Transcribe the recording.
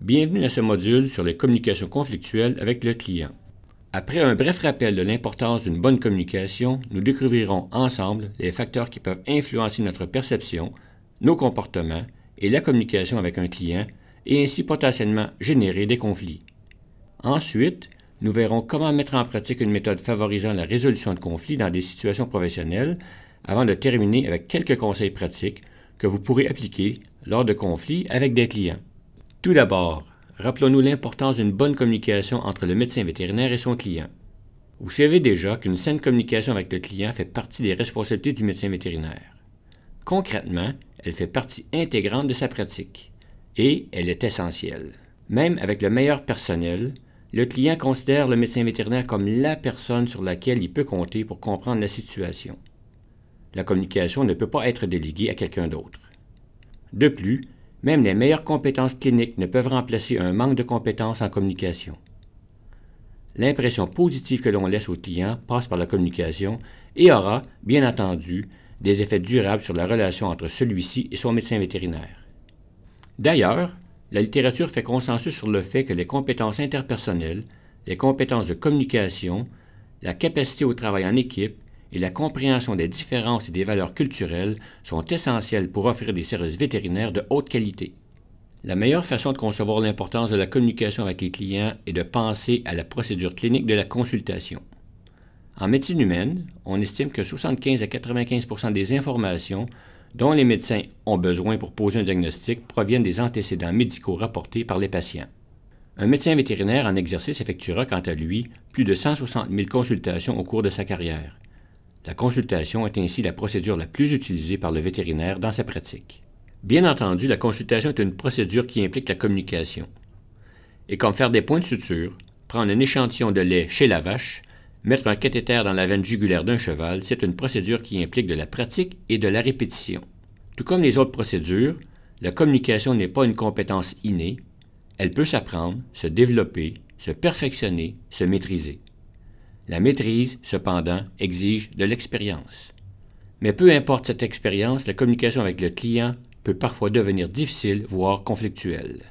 Bienvenue à ce module sur les communications conflictuelles avec le client. Après un bref rappel de l'importance d'une bonne communication, nous découvrirons ensemble les facteurs qui peuvent influencer notre perception, nos comportements et la communication avec un client et ainsi potentiellement générer des conflits. Ensuite, nous verrons comment mettre en pratique une méthode favorisant la résolution de conflits dans des situations professionnelles avant de terminer avec quelques conseils pratiques que vous pourrez appliquer lors de conflits avec des clients. Tout d'abord, rappelons-nous l'importance d'une bonne communication entre le médecin vétérinaire et son client. Vous savez déjà qu'une saine communication avec le client fait partie des responsabilités du médecin vétérinaire. Concrètement, elle fait partie intégrante de sa pratique et elle est essentielle. Même avec le meilleur personnel, le client considère le médecin vétérinaire comme la personne sur laquelle il peut compter pour comprendre la situation. La communication ne peut pas être déléguée à quelqu'un d'autre. De plus, même les meilleures compétences cliniques ne peuvent remplacer un manque de compétences en communication. L'impression positive que l'on laisse au client passe par la communication et aura, bien entendu, des effets durables sur la relation entre celui-ci et son médecin vétérinaire. D'ailleurs, la littérature fait consensus sur le fait que les compétences interpersonnelles, les compétences de communication, la capacité au travail en équipe et la compréhension des différences et des valeurs culturelles sont essentielles pour offrir des services vétérinaires de haute qualité. La meilleure façon de concevoir l'importance de la communication avec les clients est de penser à la procédure clinique de la consultation. En médecine humaine, on estime que 75 à 95% des informations dont les médecins ont besoin pour poser un diagnostic proviennent des antécédents médicaux rapportés par les patients. Un médecin vétérinaire en exercice effectuera quant à lui plus de 160 000 consultations au cours de sa carrière. La consultation est ainsi la procédure la plus utilisée par le vétérinaire dans sa pratique. Bien entendu, la consultation est une procédure qui implique la communication. Et comme faire des points de suture, prendre un échantillon de lait chez la vache, mettre un cathéter dans la veine jugulaire d'un cheval, c'est une procédure qui implique de la pratique et de la répétition. Tout comme les autres procédures, la communication n'est pas une compétence innée, elle peut s'apprendre, se développer, se perfectionner, se maîtriser. La maîtrise, cependant, exige de l'expérience. Mais peu importe cette expérience, la communication avec le client peut parfois devenir difficile, voire conflictuelle.